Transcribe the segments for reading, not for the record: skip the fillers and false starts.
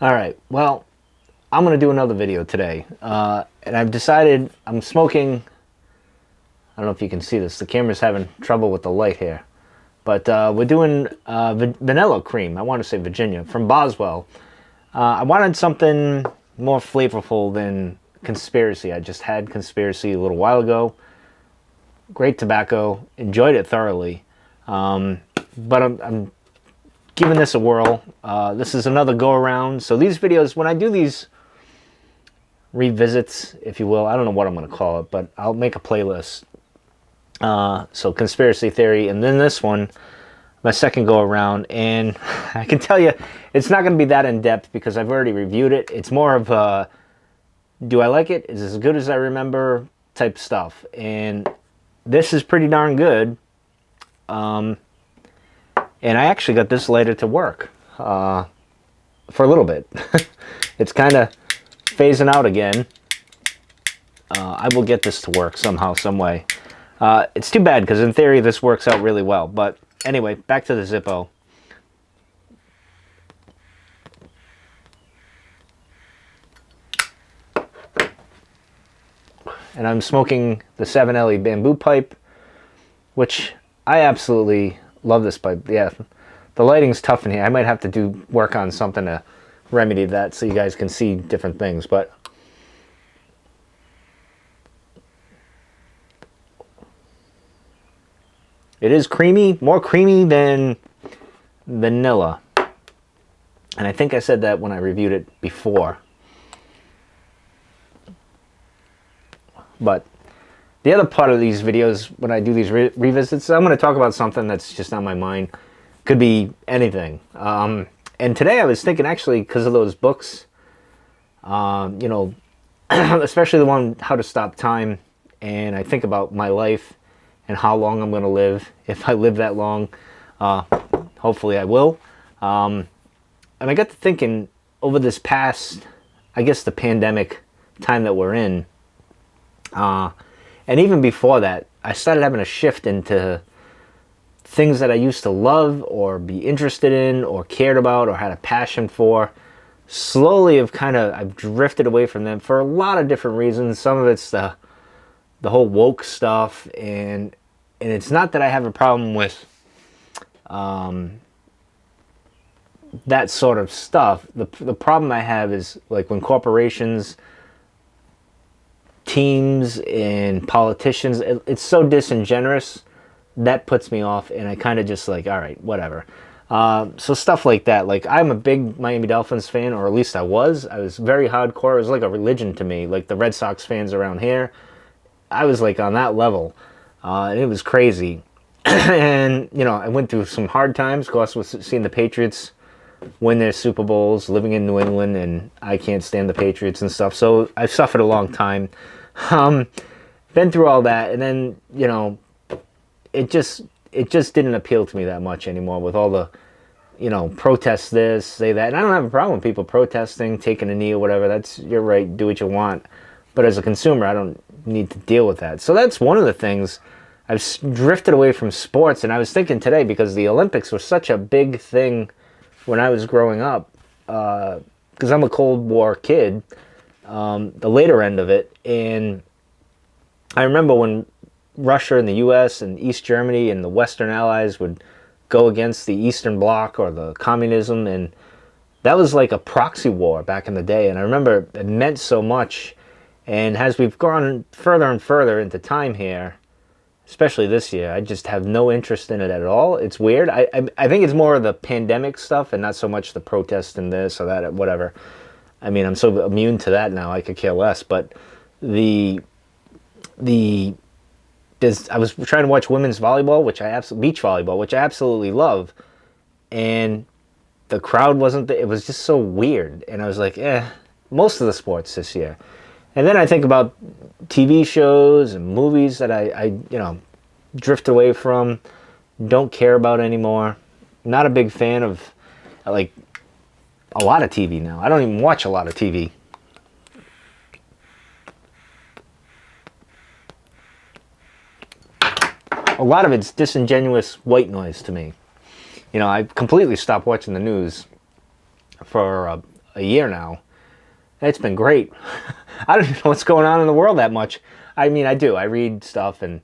All right, well, I'm going to do another video today. And I've decided I'm smoking. I don't know if you can see this. The camera's having trouble with the light here. But we're doing vanilla cream. I want to say Virginia from Boswell. I wanted something more flavorful than Conspiracy. I just had Conspiracy a little while ago. Great tobacco. Enjoyed it thoroughly. But I'm giving this a whirl. This is another go around. So these videos, when I do these revisits, if you will, I don't know what I'm going to call it, but I'll make a playlist. So Conspiracy Theory, and then this one, my second go around, and I can tell you it's not going to be that in depth because I've already reviewed it. It's more of a, do I like it? Is it as good as I remember type stuff? And this is pretty darn good. And I actually got this lighter to work for a little bit. It's kind of phasing out again. I will get this to work somehow, some way. It's too bad because in theory this works out really well. But anyway, back to the Zippo. And I'm smoking the 7LE bamboo pipe, which I absolutely love this pipe. Yeah, the lighting's tough in here. I might have to do work on something to remedy that so you guys can see different things. But it is creamy, more creamy than vanilla. And I think I said that when I reviewed it before. But the other part of these videos, when I do these revisits, I'm going to talk about something that's just on my mind. Could be anything. And today I was thinking, actually, because of those books, you know, especially the one, How to Stop Time, and I think about my life and how long I'm going to live, if I live that long. Hopefully I will. And I got to thinking, over this past, I guess the pandemic time that we're in, and even before that, I started having a shift into things that I used to love or be interested in or cared about or had a passion for. Slowly I've drifted away from them for a lot of different reasons. Some of it's the whole woke stuff, and it's not that I have a problem with that sort of stuff. The problem I have is like when corporations, teams, and politicians, it's so disingenuous. That puts me off, and I kind of just like, all right, whatever. So stuff like that. Like, I'm a big Miami Dolphins fan, or at least I was. I was very hardcore. It was like a religion to me. Like the Red Sox fans around here, I was like on that level. And it was crazy. And, you know, I went through some hard times, of course, with seeing the Patriots win their Super Bowls, living in New England, and I can't stand the Patriots and stuff. So I've suffered a long time. Been through all that, and then, you know, it just didn't appeal to me that much anymore with all the, you know, protest this, say that. And I don't have a problem with people protesting, taking a knee or whatever. That's your right, do what you want. But as a consumer, I don't need to deal with that. So that's one of the things. I've drifted away from sports, and I was thinking today, because the Olympics were such a big thing when I was growing up, because I'm a Cold War kid, the later end of it, and I remember when Russia and the U.S. and East Germany and the Western Allies would go against the Eastern Bloc or the communism, and that was like a proxy war back in the day, and I remember it meant so much. And as we've gone further and further into time here, especially this year, I just have no interest in it at all. It's weird. I think it's more of the pandemic stuff and not so much the protest and this or that, whatever. I mean, I'm so immune to that now, I could care less. But I was trying to watch women's volleyball, beach volleyball, which I absolutely love, and the crowd wasn't there. It was just so weird, and I was like, most of the sports this year. And then I think about TV shows and movies that I you know, drift away from, don't care about anymore. Not a big fan of, like, a lot of TV now. I don't even watch a lot of TV. A lot of it's disingenuous white noise to me. You know, I completely stopped watching the news for a year now. It's been great. I don't even know what's going on in the world that much. I mean, I do. I read stuff and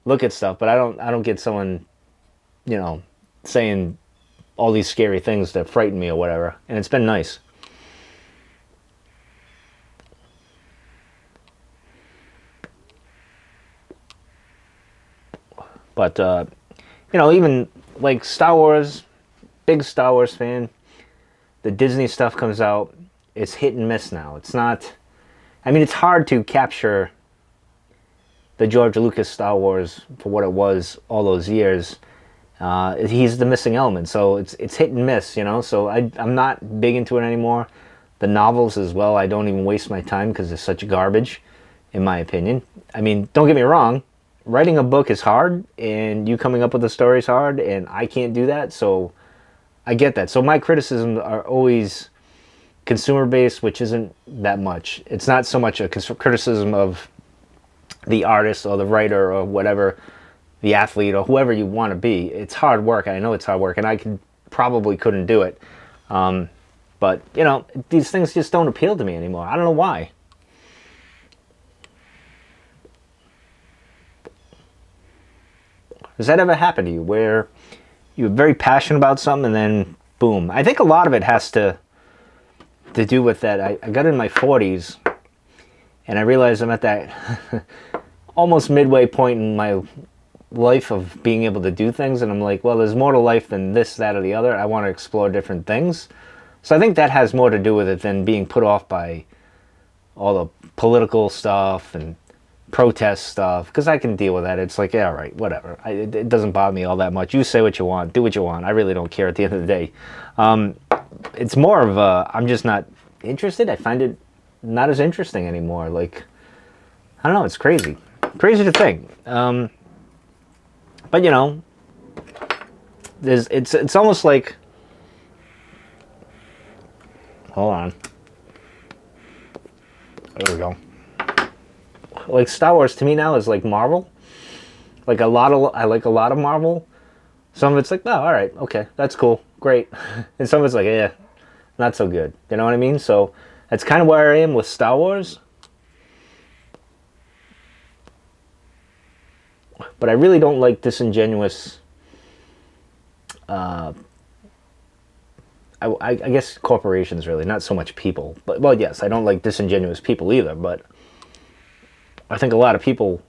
look at stuff, but I don't get someone, saying all these scary things that frighten me or whatever. And it's been nice. But even like Star Wars, big Star Wars fan. The Disney stuff comes out, it's hit and miss now. It's not. I mean, it's hard to capture the George Lucas Star Wars for what it was all those years. He's the missing element, so it's hit and miss, So I'm not big into it anymore. The novels as well, I don't even waste my time because they're such garbage, in my opinion. I mean, don't get me wrong, writing a book is hard, and you coming up with a story is hard, and I can't do that, so I get that. So my criticisms are always consumer based, which isn't that much. It's not so much a criticism of the artist or the writer or whatever, the athlete or whoever you want to be. It's hard work. I know it's hard work, and I probably couldn't do it. But these things just don't appeal to me anymore. I don't know why. Does that ever happen to you where you're very passionate about something and then boom? I think a lot of it has to do with that. I got in my 40s and I realized I'm at that almost midway point in my life of being able to do things, and I'm like, well, there's more to life than this, that, or the other. I want to explore different things. So I think that has more to do with it than being put off by all the political stuff and protest stuff, because I can deal with that. It's like, yeah, all right, whatever. It doesn't bother me all that much. You say what you want, do what you want. I really don't care at the end of the day. It's more of I'm just not interested. I find it not as interesting anymore. Like, I don't know. It's crazy to think. But it's almost like, hold on. There we go. Like Star Wars to me now is like Marvel. I like a lot of Marvel. Some of it's like, oh, all right, okay, that's cool, great. And some of it's like, yeah, not so good. You know what I mean? So that's kind of where I am with Star Wars. But I really don't like disingenuous. I guess corporations, really, not so much people. But well, yes, I don't like disingenuous people either. But I think a lot of people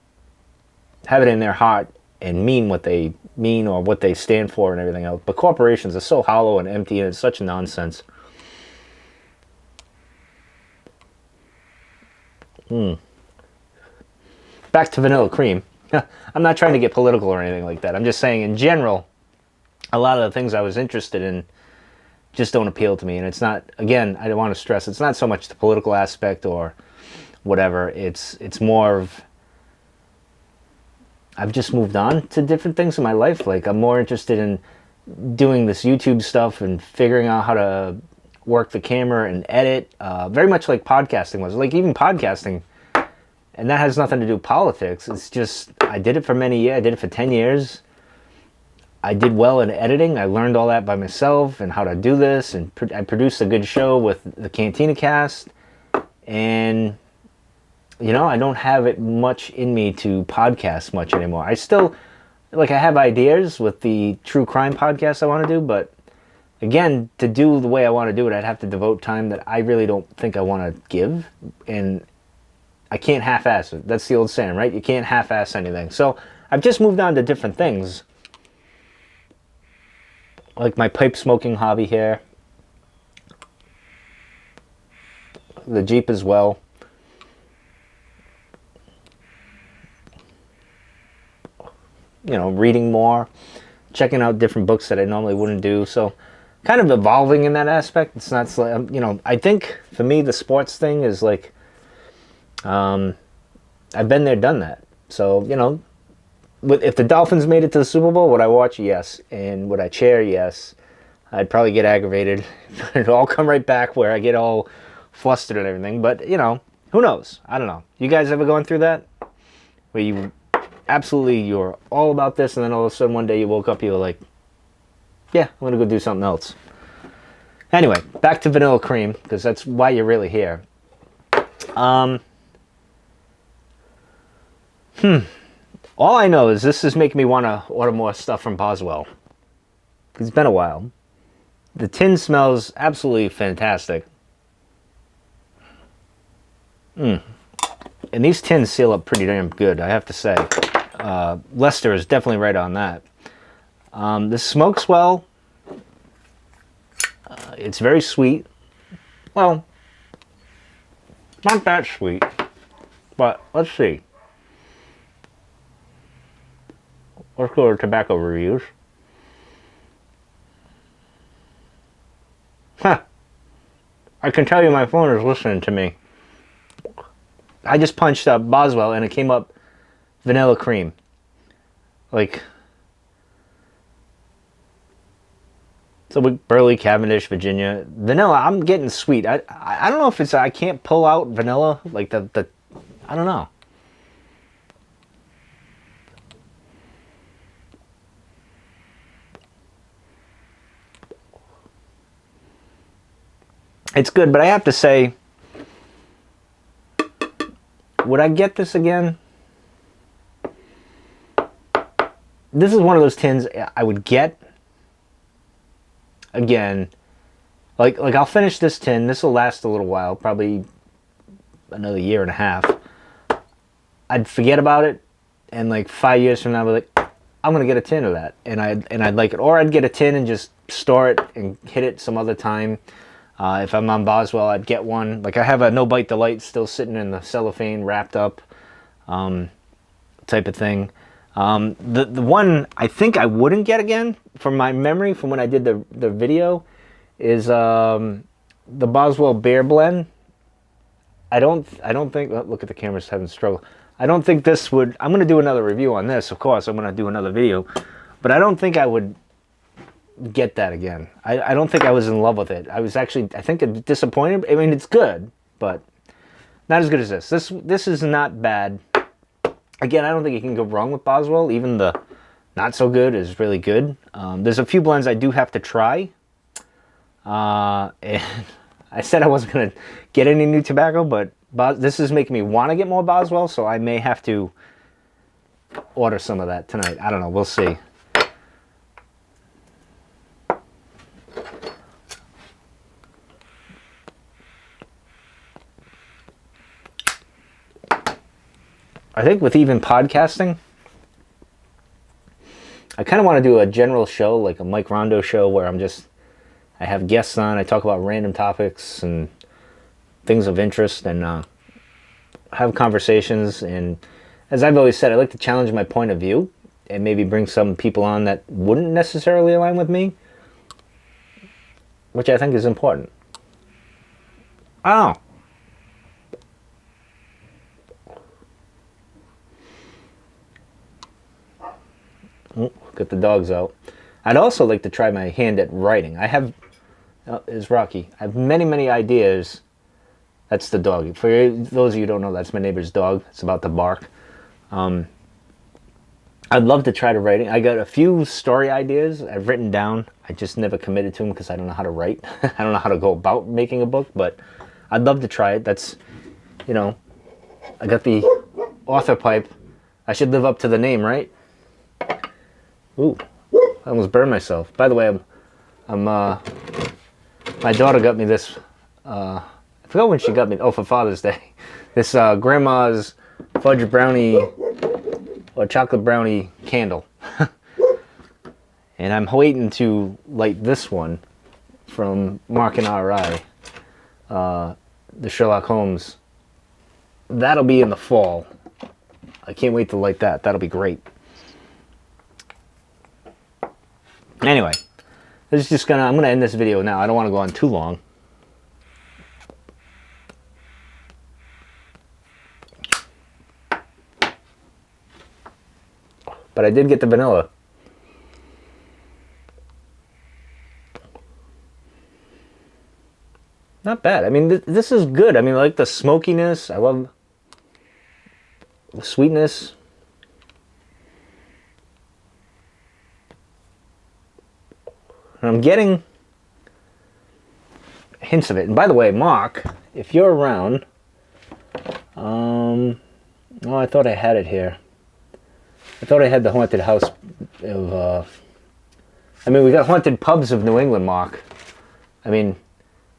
have it in their heart and mean what they mean or what they stand for and everything else. But corporations are so hollow and empty, and it's such nonsense. Back to vanilla cream. I'm not trying to get political or anything like that. I'm just saying, in general, a lot of the things I was interested in just don't appeal to me. And it's not, again, I don't want to stress, it's not so much the political aspect or whatever. It's more of, I've just moved on to different things in my life. Like, I'm more interested in doing this YouTube stuff and figuring out how to work the camera and edit. Very much like podcasting was. Like, even podcasting, and that has nothing to do with politics. It's just, I did it for many years. I did it for 10 years. I did well in editing. I learned all that by myself and how to do this. And I produced a good show with the Cantina Cast. And, I don't have it much in me to podcast much anymore. I still, I have ideas with the true crime podcast I want to do. But, again, to do the way I want to do it, I'd have to devote time that I really don't think I want to give. And I can't half-ass it. That's the old saying, right? You can't half-ass anything. So I've just moved on to different things. Like my pipe smoking hobby here. The Jeep as well. Reading more. Checking out different books that I normally wouldn't do. So kind of evolving in that aspect. It's not, I think for me the sports thing is like, I've been there, done that. So, if the Dolphins made it to the Super Bowl, would I watch? Yes. And would I cheer? Yes. I'd probably get aggravated. It'd all come right back where I get all flustered and everything. But, who knows? I don't know. You guys ever gone through that? Where you're all about this, and then all of a sudden one day you woke up, you were like, yeah, I'm going to go do something else. Anyway, back to vanilla cream, because that's why you're really here. All I know is this is making me want to order more stuff from Boswell. It's been a while. The tin smells absolutely fantastic. And these tins seal up pretty damn good, I have to say. Lester is definitely right on that. This smokes well. It's very sweet. Well, not that sweet, but let's see. Let's go to tobacco reviews. Huh. I can tell you my phone is listening to me. I just punched up Boswell and it came up vanilla cream. Like, so Burley, Cavendish, Virginia. Vanilla, I'm getting sweet. I don't know if it's, I can't pull out vanilla. Like the I don't know. It's good, but I have to say, would I get this again? This is one of those tins I would get again. Like I'll finish this tin. This will last a little while, probably another year and a half. I'd forget about it, and like 5 years from now, I'd be like, I'm gonna get a tin of that, and I'd like it, or I'd get a tin and just store it and hit it some other time. If I'm on Boswell, I'd get one. Like I have a No Bite Delight still sitting in the cellophane, wrapped up, type of thing. The one I think I wouldn't get again, from my memory from when I did the video, is the Boswell Beer Blend. I don't think. Oh, look at the cameras having struggle. I don't think this would. I'm gonna do another review on this. Of course, I'm gonna do another video, but I don't think I would get that again. I don't think I was in love with it. I was actually, I think, disappointed. I mean, it's good, but not as good as this. This is not bad. Again, I don't think you can go wrong with Boswell. Even the not so good is really good. There's a few blends I do have to try. And I said I wasn't going to get any new tobacco, but this is making me want to get more Boswell, so I may have to order some of that tonight. I don't know. We'll see. I think with even podcasting, I kind of want to do a general show, like a Mike Rondo show, where I have guests on, I talk about random topics and things of interest, and have conversations. And as I've always said, I like to challenge my point of view and maybe bring some people on that wouldn't necessarily align with me, which I think is important. Oh. Get the dogs out. I'd also like to try my hand at writing. I have, is Rocky. I have many ideas. That's the dog. For those of you who don't know, that's my neighbor's dog. It's about to bark. I'd love to try to writing. I got a few story ideas I've written down. I just never committed to them because I don't know how to write. I don't know how to go about making a book, but I'd love to try it. That's, you know, I got the author pipe. I should live up to the name, right? Ooh, I almost burned myself. By the way, my daughter got me this, I forgot when she got me, oh, for Father's Day, this grandma's fudge brownie or chocolate brownie candle. And I'm waiting to light this one from Mark and R.I., the Sherlock Holmes. That'll be in the fall. I can't wait to light that. That'll be great. Anyway, this is just I'm gonna end this video now. I don't want to go on too long. But I did get the vanilla. Not bad. I mean, this is good. I mean, I like the smokiness. I love the sweetness. I'm getting hints of it. And by the way, Mark, if you're around, oh, I thought I had it here. I thought I had the haunted house of, I mean, we got haunted pubs of New England, Mark. I mean,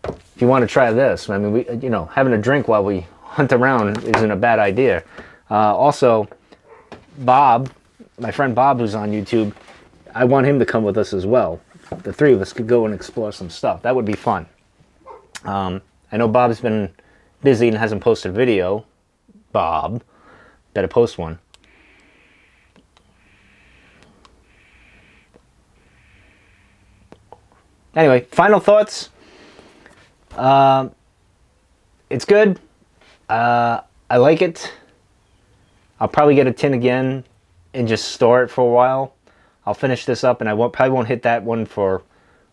if you want to try this, I mean, we, you know, having a drink while we hunt around isn't a bad idea. Also, Bob, my friend Bob, who's on YouTube, I want him to come with us as well. The three of us could go and explore some stuff. That would be fun. I know Bob's been busy and hasn't posted a video. Bob, better post one. Anyway, final thoughts. It's good. I like it. I'll probably get a tin again and just store it for a while. I'll finish this up, and probably won't hit that one for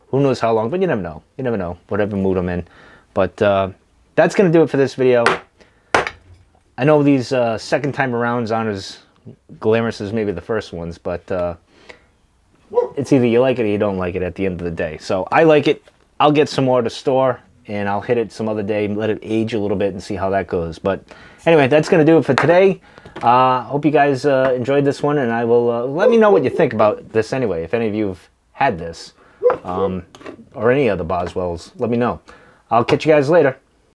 who knows how long, but you never know. You never know, whatever mood I'm in. But that's going to do it for this video. I know these second time arounds aren't as glamorous as maybe the first ones, but it's either you like it or you don't like it at the end of the day. So I like it. I'll get some more to store, and I'll hit it some other day, let it age a little bit and see how that goes. But anyway, that's going to do it for today. Hope you guys enjoyed this one, and I will let me know what you think about this anyway. If any of you have had this or any other Boswells, let me know. I'll catch you guys later.